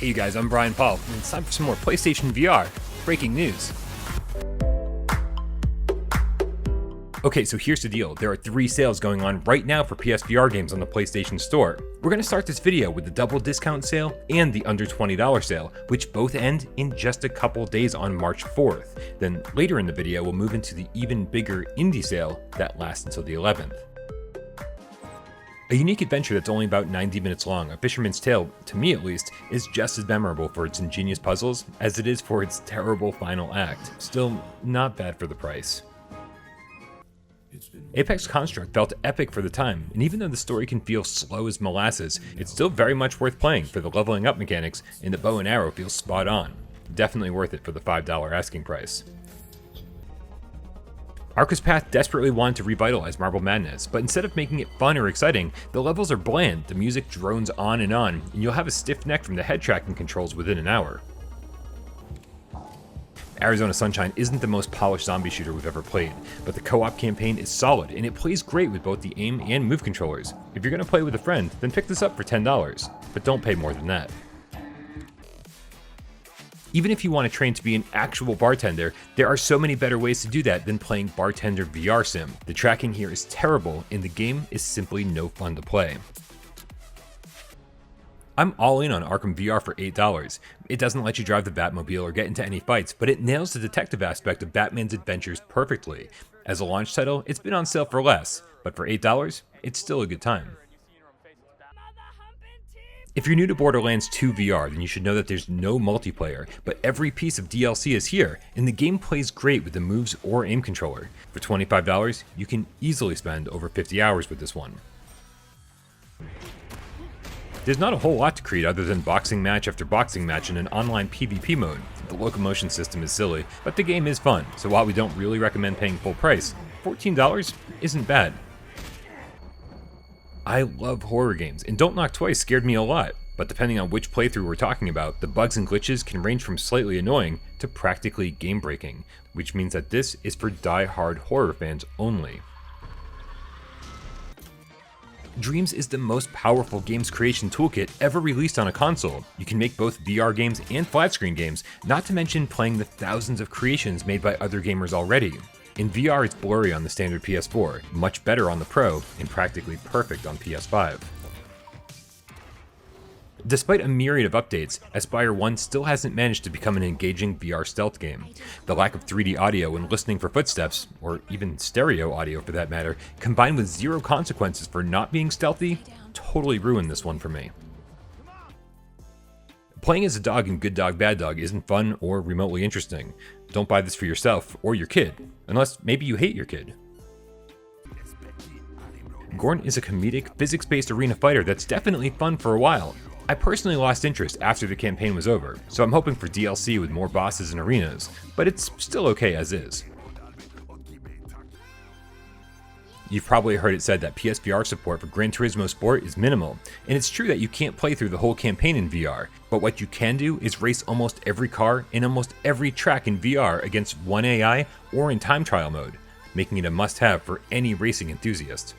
Hey you guys, I'm Brian Paul, and it's time for some more PlayStation VR breaking news. Okay, so here's the deal. There are 3 sales going on right now for PSVR games on the PlayStation Store. We're going to start this video with the double discount sale and the under $20 sale, which both end in just a couple days on March 4th. Then later in the video, we'll move into the even bigger indie sale that lasts until the 11th. A unique adventure that's only about 90 minutes long, A Fisherman's Tale, to me at least, is just as memorable for its ingenious puzzles as it is for its terrible final act. Still, not bad for the price. Apex Construct felt epic for the time, and even though the story can feel slow as molasses, it's still very much worth playing for the leveling up mechanics, and the bow and arrow feels spot on. Definitely worth it for the $5 asking price. Arca's Path desperately wanted to revitalize Marble Madness, but instead of making it fun or exciting, the levels are bland, the music drones on, and you'll have a stiff neck from the head tracking controls within an hour. Arizona Sunshine isn't the most polished zombie shooter we've ever played, but the co-op campaign is solid, and it plays great with both the aim and move controllers. If you're going to play with a friend, then pick this up for $10, but don't pay more than that. Even if you want to train to be an actual bartender, there are so many better ways to do that than playing Bartender VR Sim. The tracking here is terrible, and the game is simply no fun to play. I'm all in on Arkham VR for $8. It doesn't let you drive the Batmobile or get into any fights, but it nails the detective aspect of Batman's adventures perfectly. As a launch title, it's been on sale for less, but for $8, it's still a good time. If you're new to Borderlands 2 VR, then you should know that there's no multiplayer, but every piece of DLC is here, and the game plays great with the moves or aim controller. For $25, you can easily spend over 50 hours with this one. There's not a whole lot to create other than boxing match after boxing match in an online PvP mode. The locomotion system is silly, but the game is fun, so while we don't really recommend paying full price, $14 isn't bad. I love horror games, and Don't Knock Twice scared me a lot, but depending on which playthrough we're talking about, the bugs and glitches can range from slightly annoying to practically game-breaking, which means that this is for die-hard horror fans only. Dreams is the most powerful games creation toolkit ever released on a console. You can make both VR games and flat-screen games, not to mention playing the thousands of creations made by other gamers already. In VR, it's blurry on the standard PS4, much better on the Pro, and practically perfect on PS5. Despite a myriad of updates, Aspire 1 still hasn't managed to become an engaging VR stealth game. The lack of 3D audio when listening for footsteps, or even stereo audio for that matter, combined with zero consequences for not being stealthy, totally ruined this one for me. Playing as a dog in Good Dog Bad Dog isn't fun or remotely interesting. Don't buy this for yourself or your kid, unless maybe you hate your kid. Gorn is a comedic, physics-based arena fighter that's definitely fun for a while. I personally lost interest after the campaign was over, so I'm hoping for DLC with more bosses and arenas, but it's still okay as is. You've probably heard it said that PSVR support for Gran Turismo Sport is minimal, and it's true that you can't play through the whole campaign in VR, but what you can do is race almost every car in almost every track in VR against one AI or in time trial mode, making it a must-have for any racing enthusiast.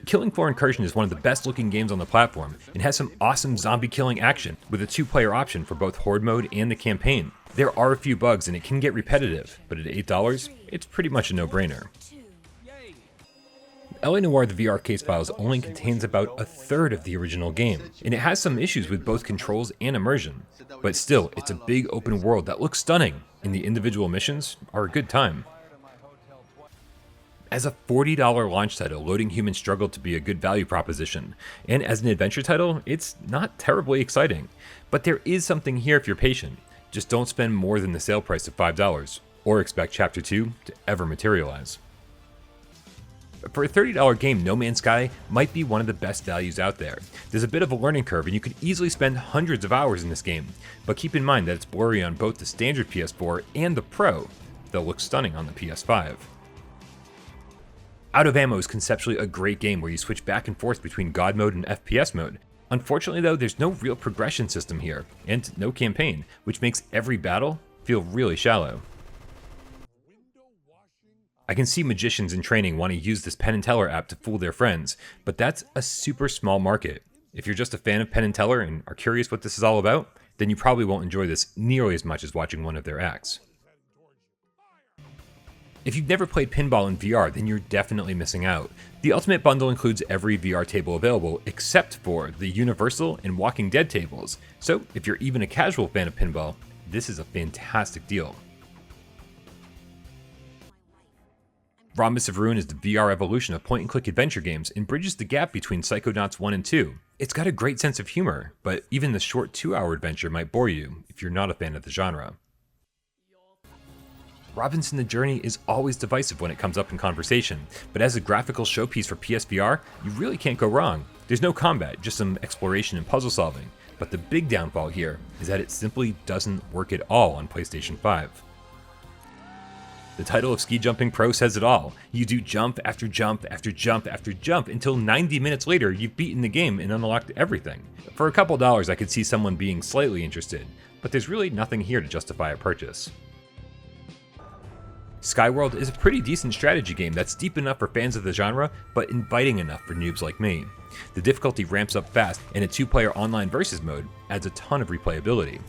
Killing Floor Incursion is one of the best looking games on the platform, and has some awesome zombie killing action, with a 2-player option for both Horde mode and the campaign. There are a few bugs and it can get repetitive, but at $8, it's pretty much a no-brainer. LA Noire The VR Case Files only contains about a third of the original game, and it has some issues with both controls and immersion. But still, it's a big open world that looks stunning, and the individual missions are a good time. As a $40 launch title, Loading Human struggled to be a good value proposition, and as an adventure title, it's not terribly exciting. But there is something here if you're patient. Just don't spend more than the sale price of $5, or expect Chapter 2 to ever materialize. For a $30 game, No Man's Sky might be one of the best values out there. There's a bit of a learning curve and you could easily spend hundreds of hours in this game, but keep in mind that it's blurry on both the standard PS4 and the Pro, though it looks stunning on the PS5. Out of Ammo is conceptually a great game where you switch back and forth between God mode and FPS mode. Unfortunately though, there's no real progression system here, and no campaign, which makes every battle feel really shallow. I can see magicians in training want to use this Penn and Teller app to fool their friends, but that's a super small market. If you're just a fan of Penn and Teller and are curious what this is all about, then you probably won't enjoy this nearly as much as watching one of their acts. If you've never played pinball in VR, then you're definitely missing out. The Ultimate Bundle includes every VR table available except for the Universal and Walking Dead tables, so if you're even a casual fan of pinball, this is a fantastic deal. Rhombus of Ruin is the VR evolution of point-and-click adventure games and bridges the gap between Psychonauts 1 and 2. It's got a great sense of humor, but even the short 2-hour adventure might bore you if you're not a fan of the genre. Robinson the Journey is always divisive when it comes up in conversation, but as a graphical showpiece for PSVR, you really can't go wrong. There's no combat, just some exploration and puzzle solving, but the big downfall here is that it simply doesn't work at all on PlayStation 5. The title of Ski Jumping Pro says it all. You do jump after jump after jump after jump until 90 minutes later you've beaten the game and unlocked everything. For a couple dollars I could see someone being slightly interested, but there's really nothing here to justify a purchase. Skyworld is a pretty decent strategy game that's deep enough for fans of the genre, but inviting enough for noobs like me. The difficulty ramps up fast, and a 2-player online versus mode adds a ton of replayability.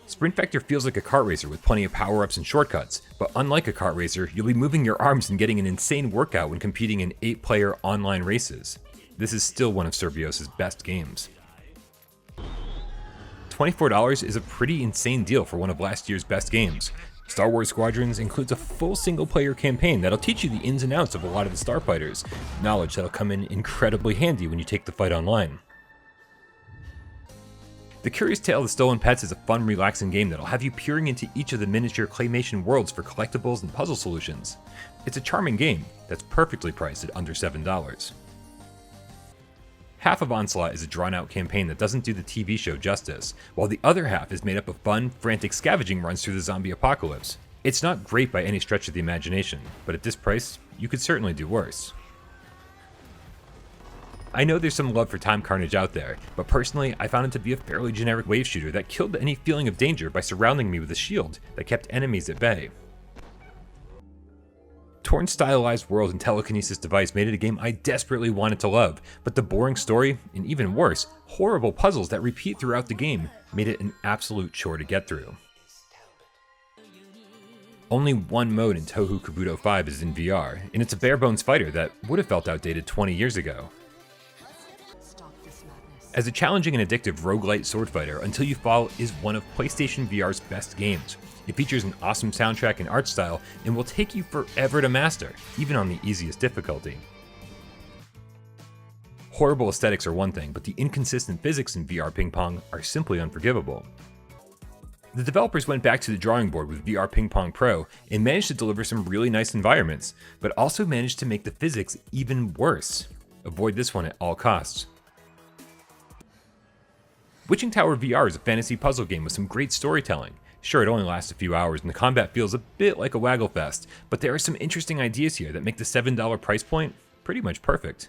Sprint Vector feels like a kart racer with plenty of power-ups and shortcuts, but unlike a kart racer, you'll be moving your arms and getting an insane workout when competing in 8-player online races. This is still one of Survios' best games. $24 is a pretty insane deal for one of last year's best games. Star Wars Squadrons includes a full single-player campaign that'll teach you the ins and outs of a lot of the starfighters, knowledge that'll come in incredibly handy when you take the fight online. The Curious Tale of the Stolen Pets is a fun, relaxing game that'll have you peering into each of the miniature claymation worlds for collectibles and puzzle solutions. It's a charming game that's perfectly priced at under $7. Half of Onslaught is a drawn-out campaign that doesn't do the TV show justice, while the other half is made up of fun, frantic scavenging runs through the zombie apocalypse. It's not great by any stretch of the imagination, but at this price, you could certainly do worse. I know there's some love for Time Carnage out there, but personally, I found it to be a fairly generic wave shooter that killed any feeling of danger by surrounding me with a shield that kept enemies at bay. Torn's stylized world and telekinesis device made it a game I desperately wanted to love, but the boring story, and even worse, horrible puzzles that repeat throughout the game, made it an absolute chore to get through. Only one mode in Touhou Kabuto 5 is in VR, and it's a bare-bones fighter that would have felt outdated 20 years ago. As a challenging and addictive roguelite sword fighter, Until You Fall is one of PlayStation VR's best games. It features an awesome soundtrack and art style, and will take you forever to master, even on the easiest difficulty. Horrible aesthetics are one thing, but the inconsistent physics in VR Ping Pong are simply unforgivable. The developers went back to the drawing board with VR Ping Pong Pro and managed to deliver some really nice environments, but also managed to make the physics even worse. Avoid this one at all costs. Witching Tower VR is a fantasy puzzle game with some great storytelling. Sure, it only lasts a few hours and the combat feels a bit like a waggle fest, but there are some interesting ideas here that make the $7 price point pretty much perfect.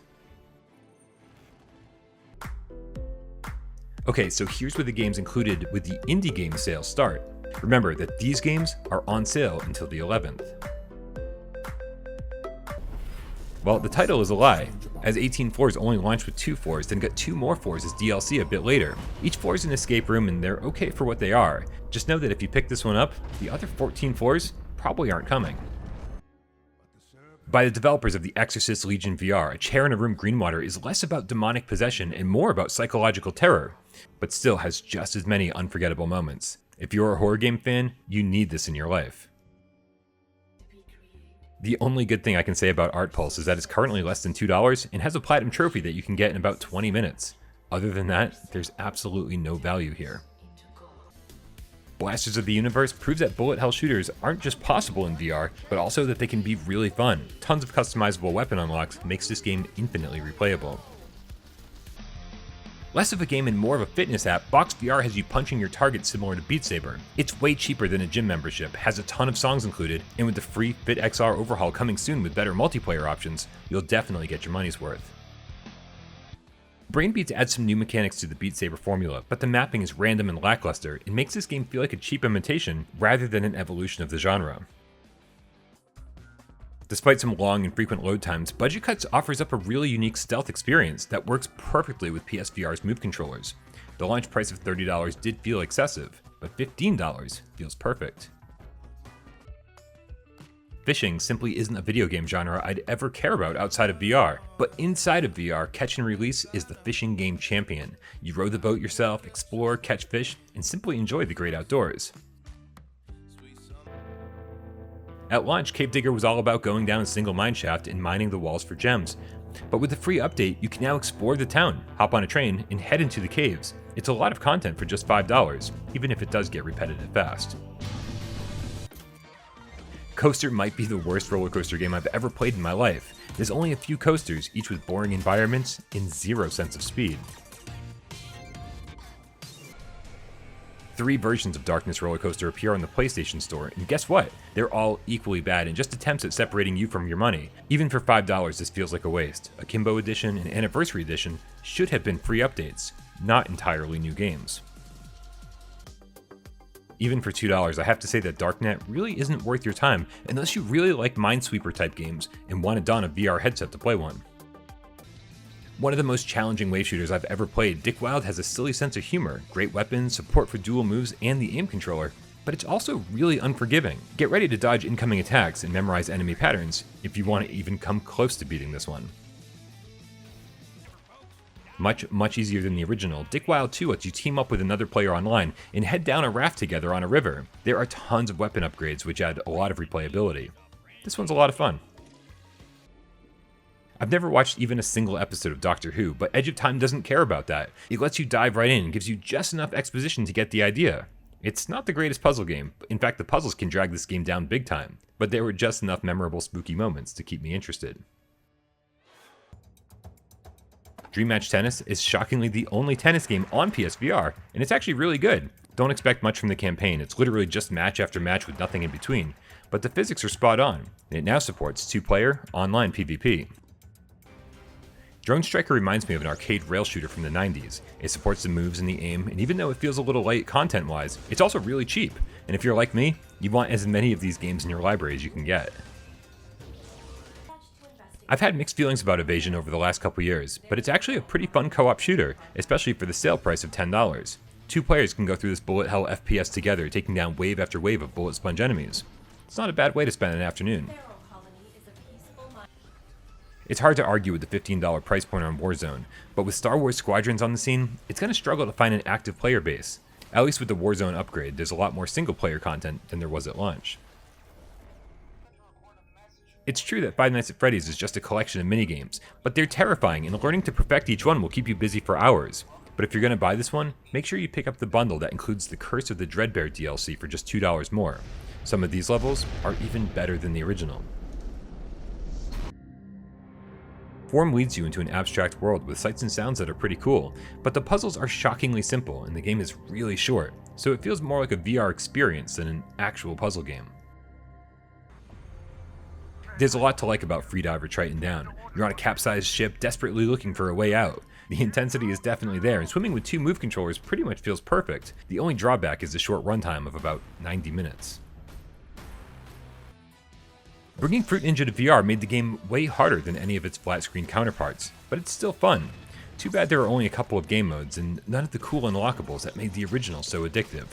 Okay, so here's where the games included with the indie game sales start. Remember that these games are on sale until the 11th. Well, the title is a lie, as 18 Floors only launched with 2 floors, then got 2 more floors as DLC a bit later. Each floor is an escape room and they're okay for what they are. Just know that if you pick this one up, the other 14 floors probably aren't coming. By the developers of The Exorcist Legion VR, A Chair in a Room Greenwater is less about demonic possession and more about psychological terror, but still has just as many unforgettable moments. If you're a horror game fan, you need this in your life. The only good thing I can say about Art Pulse is that it's currently less than $2 and has a platinum trophy that you can get in about 20 minutes. Other than that, there's absolutely no value here. Blasters of the Universe proves that bullet hell shooters aren't just possible in VR, but also that they can be really fun. Tons of customizable weapon unlocks makes this game infinitely replayable. Less of a game and more of a fitness app, Box VR has you punching your target similar to Beat Saber. It's way cheaper than a gym membership, has a ton of songs included, and with the free Fit XR overhaul coming soon with better multiplayer options, you'll definitely get your money's worth. Brainbeats adds some new mechanics to the Beat Saber formula, but the mapping is random and lackluster and makes this game feel like a cheap imitation rather than an evolution of the genre. Despite some long and frequent load times, Budget Cuts offers up a really unique stealth experience that works perfectly with PSVR's move controllers. The launch price of $30 did feel excessive, but $15 feels perfect. Fishing simply isn't a video game genre I'd ever care about outside of VR, but inside of VR, Catch and Release is the fishing game champion. You row the boat yourself, explore, catch fish, and simply enjoy the great outdoors. At launch, Cave Digger was all about going down a single mineshaft and mining the walls for gems. But with the free update, you can now explore the town, hop on a train, and head into the caves. It's a lot of content for just $5, even if it does get repetitive fast. Coaster might be the worst roller coaster game I've ever played in my life. There's only a few coasters, each with boring environments and zero sense of speed. 3 versions of Darkness Roller Coaster appear on the PlayStation Store, and guess what? They're all equally bad and just attempts at separating you from your money. Even for $5, this feels like a waste. Akimbo Edition and Anniversary Edition should have been free updates, not entirely new games. Even for $2, I have to say that Darknet really isn't worth your time unless you really like Minesweeper type games and want to don a VR headset to play one. One of the most challenging wave shooters I've ever played, Dick Wild has a silly sense of humor, great weapons, support for dual moves, and the aim controller, but it's also really unforgiving. Get ready to dodge incoming attacks and memorize enemy patterns if you want to even come close to beating this one. Much easier than the original, Dick Wild 2 lets you team up with another player online and head down a raft together on a river. There are tons of weapon upgrades which add a lot of replayability. This one's a lot of fun. I've never watched even a single episode of Doctor Who, but Edge of Time doesn't care about that. It lets you dive right in and gives you just enough exposition to get the idea. It's not the greatest puzzle game. In fact, the puzzles can drag this game down big time, but there were just enough memorable spooky moments to keep me interested. Dream Match Tennis is shockingly the only tennis game on PSVR, and it's actually really good. Don't expect much from the campaign, it's literally just match after match with nothing in between, but the physics are spot on, and it now supports 2-player online PvP. Drone Striker reminds me of an arcade rail shooter from the 90s. It supports the moves and the aim, and even though it feels a little light content-wise, it's also really cheap, and if you're like me, you want as many of these games in your library as you can get. I've had mixed feelings about Evasion over the last couple years, but it's actually a pretty fun co-op shooter, especially for the sale price of $10. 2 players can go through this bullet hell FPS together, taking down wave after wave of bullet sponge enemies. It's not a bad way to spend an afternoon. It's hard to argue with the $15 price point on Warzone, but with Star Wars Squadrons on the scene, it's going to struggle to find an active player base. At least with the Warzone upgrade, there's a lot more single-player content than there was at launch. It's true that Five Nights at Freddy's is just a collection of minigames, but they're terrifying and learning to perfect each one will keep you busy for hours. But if you're going to buy this one, make sure you pick up the bundle that includes the Curse of the Dreadbear DLC for just $2 more. Some of these levels are even better than the original. Form leads you into an abstract world with sights and sounds that are pretty cool, but the puzzles are shockingly simple and the game is really short, so it feels more like a VR experience than an actual puzzle game. There's a lot to like about Freediver Triton Down. You're on a capsized ship desperately looking for a way out. The intensity is definitely there, and swimming with 2 move controllers pretty much feels perfect. The only drawback is the short runtime of about 90 minutes. Bringing Fruit Ninja to VR made the game way harder than any of its flat-screen counterparts, but it's still fun. Too bad there are only a couple of game modes, and none of the cool unlockables that made the original so addictive.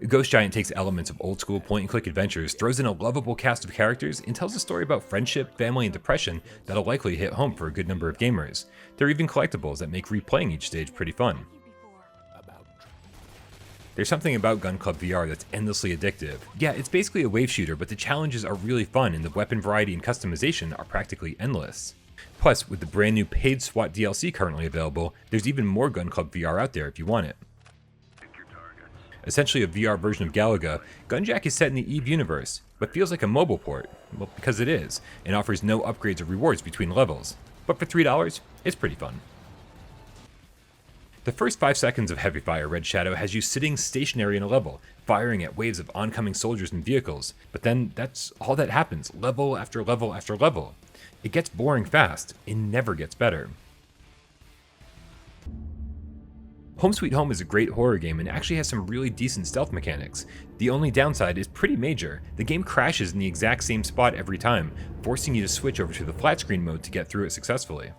Ghost Giant takes elements of old-school point-and-click adventures, throws in a lovable cast of characters, and tells a story about friendship, family, and depression that'll likely hit home for a good number of gamers. There are even collectibles that make replaying each stage pretty fun. There's something about Gun Club VR that's endlessly addictive. Yeah, it's basically a wave shooter, but the challenges are really fun and the weapon variety and customization are practically endless. Plus, with the brand new paid SWAT DLC currently available, there's even more Gun Club VR out there if you want it. Essentially a VR version of Galaga, Gunjack is set in the EVE universe, but feels like a mobile port, well, because it is, and offers no upgrades or rewards between levels. But for $3, it's pretty fun. The first 5 seconds of Heavy Fire Red Shadow has you sitting stationary in a level, firing at waves of oncoming soldiers and vehicles, but then that's all that happens, level after level after level. It gets boring fast, and never gets better. Home Sweet Home is a great horror game and actually has some really decent stealth mechanics. The only downside is pretty major. The game crashes in the exact same spot every time, forcing you to switch over to the flat screen mode to get through it successfully.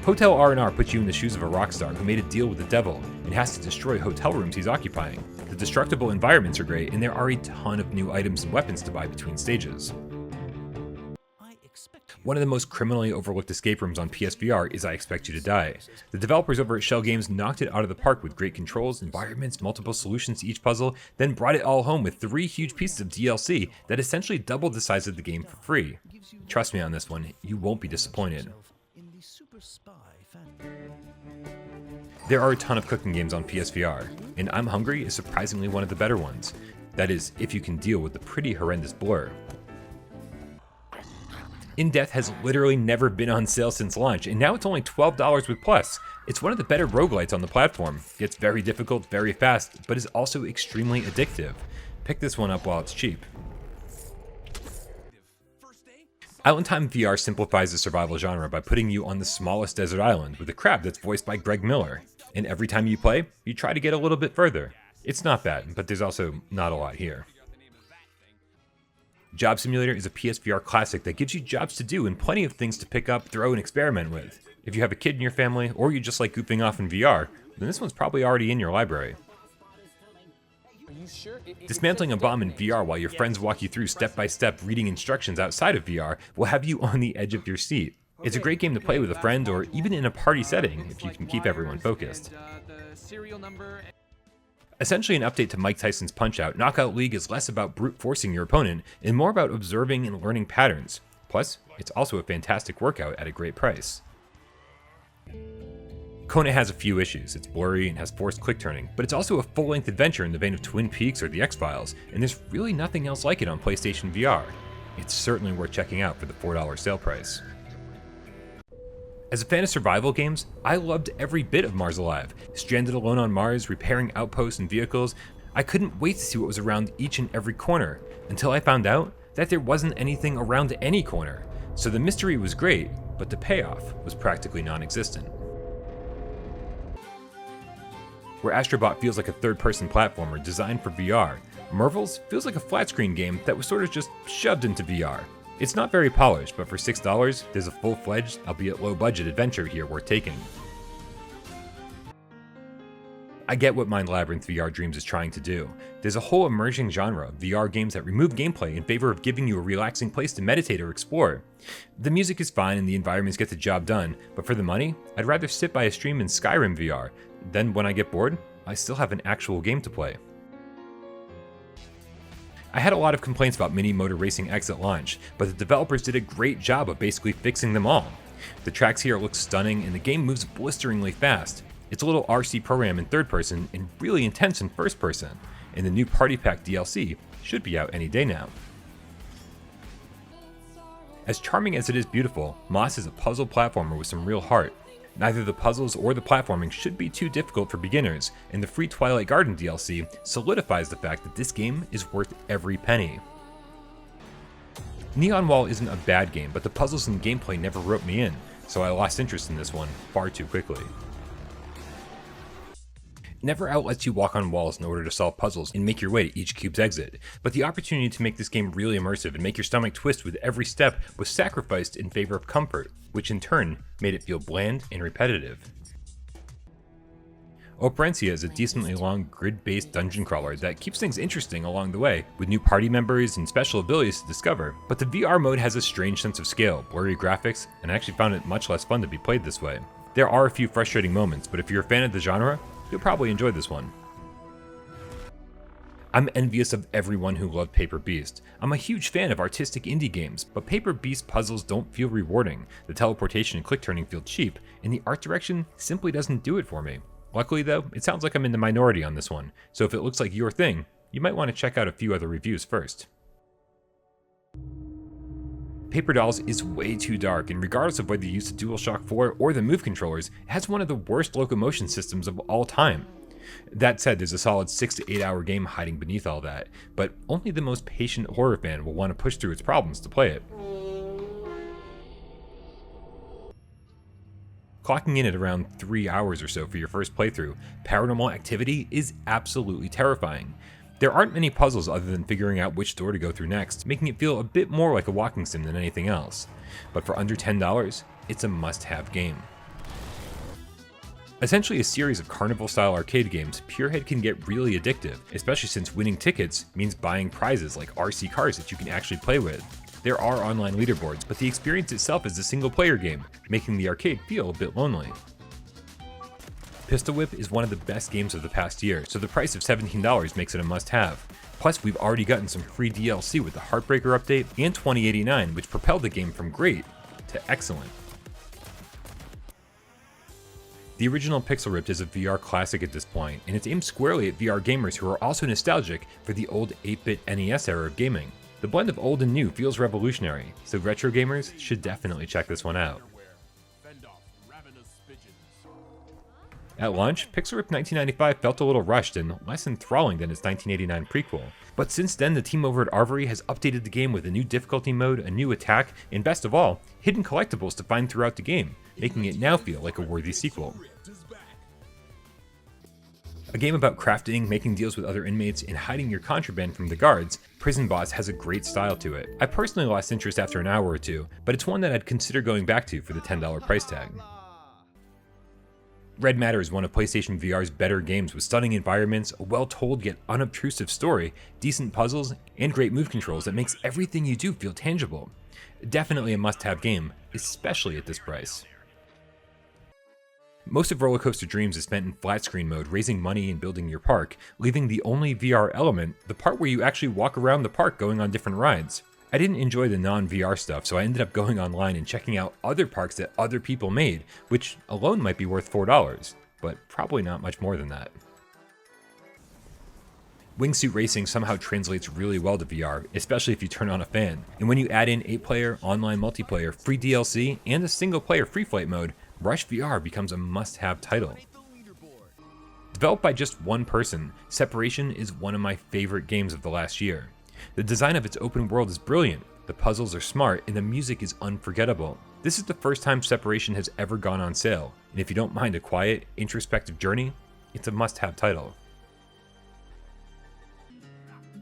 Hotel R&R puts you in the shoes of a rock star who made a deal with the devil and has to destroy hotel rooms he's occupying. The destructible environments are great, and there are a ton of new items and weapons to buy between stages. One of the most criminally overlooked escape rooms on PSVR is I Expect You to Die. The developers over at Shell Games knocked it out of the park with great controls, environments, multiple solutions to each puzzle, then brought it all home with 3 huge pieces of DLC that essentially doubled the size of the game for free. Trust me on this one, you won't be disappointed. There are a ton of cooking games on PSVR, and I'm Hungry is surprisingly one of the better ones. That is, if you can deal with the pretty horrendous blur. In Death has literally never been on sale since launch, and now it's only $12 with Plus. It's one of the better roguelites on the platform. Gets very difficult very fast, but is also extremely addictive. Pick this one up while it's cheap. Island Time VR simplifies the survival genre by putting you on the smallest desert island with a crab that's voiced by Greg Miller. And every time you play, you try to get a little bit further. It's not bad, but there's also not a lot here. Job Simulator is a PSVR classic that gives you jobs to do and plenty of things to pick up, throw, and experiment with. If you have a kid in your family, or you just like goofing off in VR, then this one's probably already in your library. Dismantling a bomb in VR while your friends walk you through step-by-step reading instructions outside of VR will have you on the edge of your seat. It's a great game to play with a friend or even in a party setting if you can keep everyone focused. Essentially an update to Mike Tyson's Punch-Out!, Knockout League is less about brute forcing your opponent and more about observing and learning patterns. Plus, it's also a fantastic workout at a great price. Kona has a few issues. It's blurry and has forced click turning, but it's also a full-length adventure in the vein of Twin Peaks or The X-Files, and there's really nothing else like it on PlayStation VR. It's certainly worth checking out for the $4 sale price. As a fan of survival games, I loved every bit of Mars Alive. Stranded alone on Mars, repairing outposts and vehicles, I couldn't wait to see what was around each and every corner, until I found out that there wasn't anything around any corner. So the mystery was great, but the payoff was practically non-existent. Where Astrobot feels like a third-person platformer designed for VR, Marvel's feels like a flat-screen game that was sort of just shoved into VR. It's not very polished, but for $6, there's a full-fledged, albeit low-budget adventure here worth taking. I get what Mind Labyrinth VR Dreams is trying to do. There's a whole emerging genre of VR games that remove gameplay in favor of giving you a relaxing place to meditate or explore. The music is fine and the environments get the job done, but for the money, I'd rather sit by a stream in Skyrim VR. Then when I get bored, I still have an actual game to play. I had a lot of complaints about Mini Motor Racing X at launch, but the developers did a great job of basically fixing them all. The tracks here look stunning and the game moves blisteringly fast. It's a little RC program in third person and really intense in first person, and the new Party Pack DLC should be out any day now. As charming as it is beautiful, Moss is a puzzle platformer with some real heart. Neither the puzzles or the platforming should be too difficult for beginners, and the free Twilight Garden DLC solidifies the fact that this game is worth every penny. Neon Wall isn't a bad game, but the puzzles and gameplay never roped me in, so I lost interest in this one far too quickly. Never Out lets you walk on walls in order to solve puzzles and make your way to each cube's exit, but the opportunity to make this game really immersive and make your stomach twist with every step was sacrificed in favor of comfort, which in turn made it feel bland and repetitive. Operencia is a decently long grid-based dungeon crawler that keeps things interesting along the way, with new party members and special abilities to discover, but the VR mode has a strange sense of scale, blurry graphics, and I actually found it much less fun to be played this way. There are a few frustrating moments, but if you're a fan of the genre, you'll probably enjoy this one. I'm envious of everyone who loved Paper Beast. I'm a huge fan of artistic indie games, but Paper Beast puzzles don't feel rewarding, the teleportation and click turning feel cheap, and the art direction simply doesn't do it for me. Luckily though, it sounds like I'm in the minority on this one, so if it looks like your thing, you might want to check out a few other reviews first. Paper Dolls is way too dark, and regardless of whether you use the DualShock 4 or the Move controllers, it has one of the worst locomotion systems of all time. That said, there's a solid 6 to 8 hour game hiding beneath all that, but only the most patient horror fan will want to push through its problems to play it. Clocking in at around 3 hours or so for your first playthrough, Paranormal Activity is absolutely terrifying. There aren't many puzzles other than figuring out which door to go through next, making it feel a bit more like a walking sim than anything else. But for under $10, it's a must-have game. Essentially a series of carnival-style arcade games, Purehead can get really addictive, especially since winning tickets means buying prizes like RC cars that you can actually play with. There are online leaderboards, but the experience itself is a single-player game, making the arcade feel a bit lonely. Pistol Whip is one of the best games of the past year, so the price of $17 makes it a must-have. Plus, we've already gotten some free DLC with the Heartbreaker update and 2089, which propelled the game from great to excellent. The original Pixel Ripped is a VR classic at this point, and it's aimed squarely at VR gamers who are also nostalgic for the old 8-bit NES era of gaming. The blend of old and new feels revolutionary, so retro gamers should definitely check this one out. At launch, Pixel Ripped 1995 felt a little rushed and less enthralling than its 1989 prequel. But since then, the team over at Arvory has updated the game with a new difficulty mode, a new attack, and best of all, hidden collectibles to find throughout the game, making it now feel like a worthy sequel. A game about crafting, making deals with other inmates, and hiding your contraband from the guards, Prison Boss has a great style to it. I personally lost interest after an hour or two, but it's one that I'd consider going back to for the $10 price tag. Red Matter is one of PlayStation VR's better games with stunning environments, a well-told yet unobtrusive story, decent puzzles, and great move controls that makes everything you do feel tangible. Definitely a must-have game, especially at this price. Most of Roller Coaster Dreams is spent in flat screen mode, raising money and building your park, leaving the only VR element, the part where you actually walk around the park going on different rides. I didn't enjoy the non-VR stuff, so I ended up going online and checking out other parks that other people made, which alone might be worth $4, but probably not much more than that. Wingsuit Racing somehow translates really well to VR, especially if you turn on a fan, and when you add in 8-player, online multiplayer, free DLC, and a single-player free flight mode, Rush VR becomes a must-have title. Developed by just one person, Separation is one of my favorite games of the last year. The design of its open world is brilliant, the puzzles are smart, and the music is unforgettable. This is the first time Separation has ever gone on sale, and if you don't mind a quiet, introspective journey, it's a must-have title.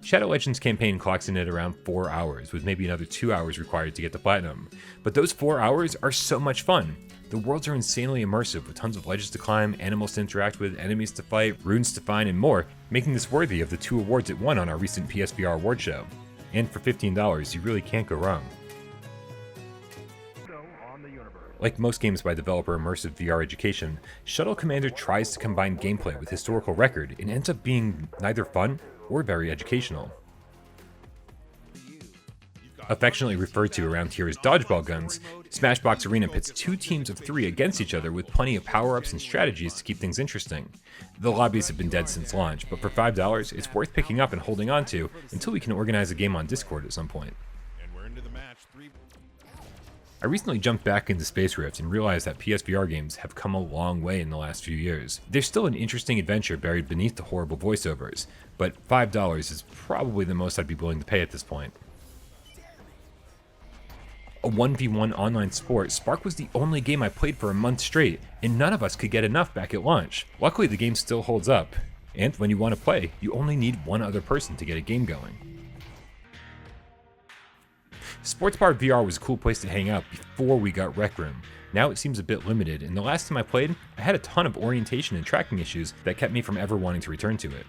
Shadow Legends campaign clocks in at around 4 hours, with maybe another 2 hours required to get to Platinum. But those 4 hours are so much fun! The worlds are insanely immersive, with tons of ledges to climb, animals to interact with, enemies to fight, runes to find, and more, making this worthy of the 2 awards it won on our recent PSVR award show. And for $15, you really can't go wrong. Like most games by developer Immersive VR Education, Shuttle Commander tries to combine gameplay with historical record and ends up being neither fun or very educational. Affectionately referred to around here as dodgeball guns, Smashbox Arena pits 2 teams of 3 against each other with plenty of power-ups and strategies to keep things interesting. The lobbies have been dead since launch, but for $5, it's worth picking up and holding on to until we can organize a game on Discord at some point. I recently jumped back into Space Rift and realized that PSVR games have come a long way in the last few years. There's still an interesting adventure buried beneath the horrible voiceovers, but $5 is probably the most I'd be willing to pay at this point. A 1v1 online sport, Spark was the only game I played for a month straight, and none of us could get enough back at launch. Luckily, the game still holds up, and when you want to play, you only need one other person to get a game going. Sports Bar VR was a cool place to hang out before we got Rec Room. Now it seems a bit limited, and the last time I played, I had a ton of orientation and tracking issues that kept me from ever wanting to return to it.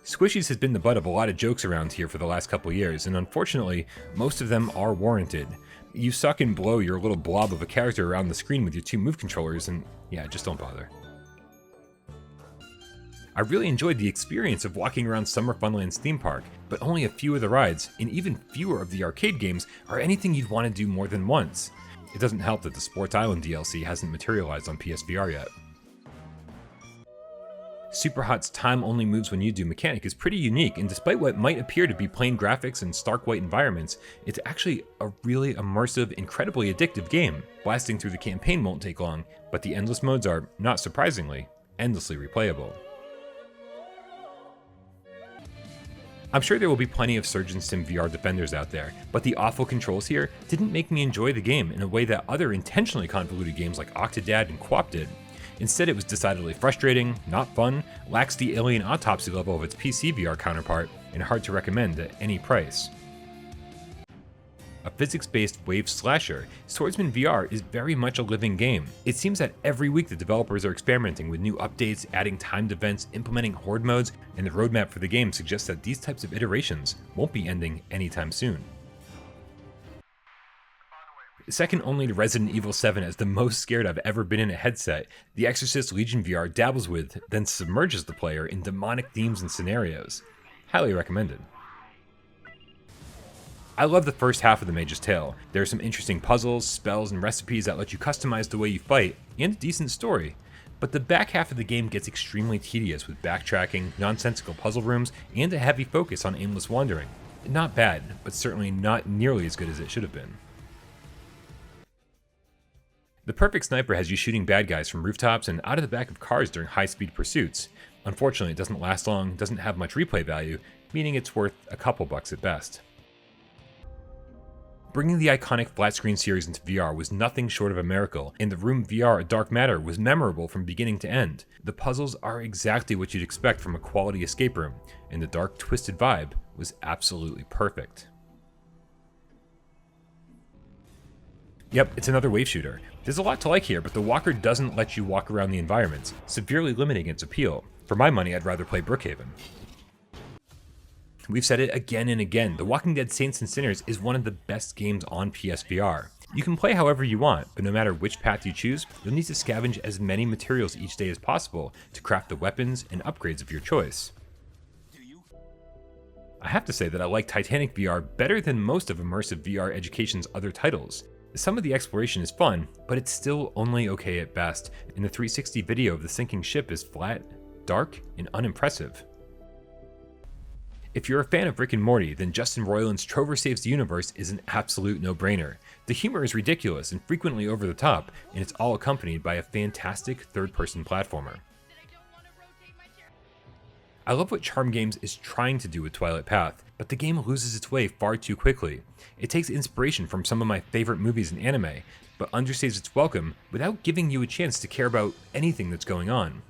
Squishies has been the butt of a lot of jokes around here for the last couple years, and unfortunately, most of them are warranted. You suck and blow your little blob of a character around the screen with your 2 move controllers, and yeah, just don't bother. I really enjoyed the experience of walking around Summer Funland's theme park, but only a few of the rides, and even fewer of the arcade games, are anything you'd want to do more than once. It doesn't help that the Sports Island DLC hasn't materialized on PSVR yet. Superhot's time-only moves when you do mechanic is pretty unique, and despite what might appear to be plain graphics and stark white environments, it's actually a really immersive, incredibly addictive game. Blasting through the campaign won't take long, but the endless modes are, not surprisingly, endlessly replayable. I'm sure there will be plenty of Surgeon Sim VR defenders out there, but the awful controls here didn't make me enjoy the game in a way that other intentionally convoluted games like Octodad and QWOP did. Instead, it was decidedly frustrating, not fun, lacks the alien autopsy level of its PC VR counterpart, and hard to recommend at any price. A physics-based wave slasher, Swordsman VR is very much a living game. It seems that every week the developers are experimenting with new updates, adding timed events, implementing horde modes, and the roadmap for the game suggests that these types of iterations won't be ending anytime soon. Second only to Resident Evil 7 as the most scared I've ever been in a headset, The Exorcist Legion VR dabbles with, then submerges the player in demonic themes and scenarios. Highly recommended. I love the first half of The Mage's Tale. There are some interesting puzzles, spells, and recipes that let you customize the way you fight, and a decent story. But the back half of the game gets extremely tedious with backtracking, nonsensical puzzle rooms, and a heavy focus on aimless wandering. Not bad, but certainly not nearly as good as it should have been. The Perfect Sniper has you shooting bad guys from rooftops and out of the back of cars during high-speed pursuits. Unfortunately, it doesn't last long, doesn't have much replay value, meaning it's worth a couple bucks at best. Bringing the iconic flat-screen series into VR was nothing short of a miracle, and the Room VR: A Dark Matter was memorable from beginning to end. The puzzles are exactly what you'd expect from a quality escape room, and the dark, twisted vibe was absolutely perfect. Yep, it's another wave shooter. There's a lot to like here, but the walker doesn't let you walk around the environments, severely limiting its appeal. For my money, I'd rather play Brookhaven. We've said it again and again, The Walking Dead Saints and Sinners is one of the best games on PSVR. You can play however you want, but no matter which path you choose, you'll need to scavenge as many materials each day as possible to craft the weapons and upgrades of your choice. I have to say that I like Titanic VR better than most of Immersive VR Education's other titles. Some of the exploration is fun, but it's still only okay at best, and the 360 video of the sinking ship is flat, dark, and unimpressive. If you're a fan of Rick and Morty, then Justin Roiland's Trover Saves the Universe is an absolute no-brainer. The humor is ridiculous and frequently over the top, and it's all accompanied by a fantastic third-person platformer. I love what Charm Games is trying to do with Twilight Path, but the game loses its way far too quickly. It takes inspiration from some of my favorite movies and anime, but understays its welcome without giving you a chance to care about anything that's going on.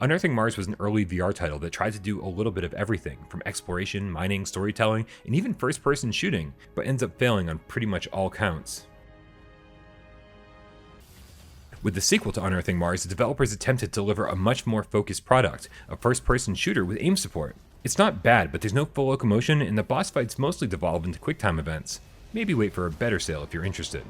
Unearthing Mars was an early VR title that tried to do a little bit of everything, from exploration, mining, storytelling, and even first-person shooting, but ends up failing on pretty much all counts. With the sequel to Unearthing Mars, the developers attempted to deliver a much more focused product, a first-person shooter with aim support. It's not bad, but there's no full locomotion, and the boss fights mostly devolve into QuickTime events. Maybe wait for a better sale if you're interested.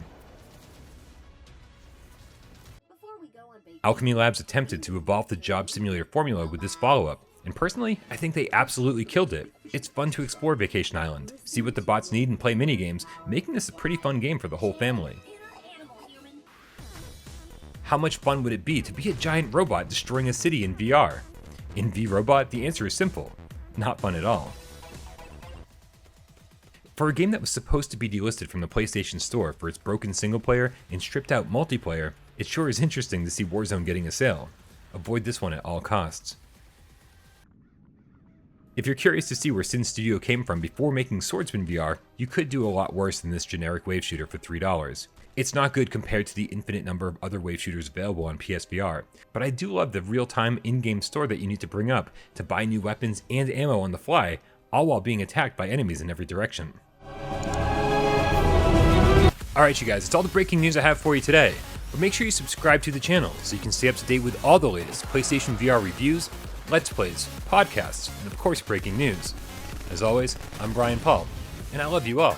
Alchemy Labs attempted to evolve the job simulator formula with this follow-up, and personally, I think they absolutely killed it. It's fun to explore Vacation Island, see what the bots need and play minigames, making this a pretty fun game for the whole family. How much fun would it be to be a giant robot destroying a city in VR? In V-Robot, the answer is simple. Not fun at all. For a game that was supposed to be delisted from the PlayStation Store for its broken single-player and stripped-out multiplayer, it sure is interesting to see Warzone getting a sale. Avoid this one at all costs. If you're curious to see where Sin Studio came from before making Swordsman VR, you could do a lot worse than this generic wave shooter for $3. It's not good compared to the infinite number of other wave shooters available on PSVR, but I do love the real-time in-game store that you need to bring up to buy new weapons and ammo on the fly, all while being attacked by enemies in every direction. Alright you guys, it's all the breaking news I have for you today, but make sure you subscribe to the channel so you can stay up to date with all the latest PlayStation VR reviews, Let's Plays, podcasts, and of course breaking news. As always, I'm Brian Paul, and I love you all.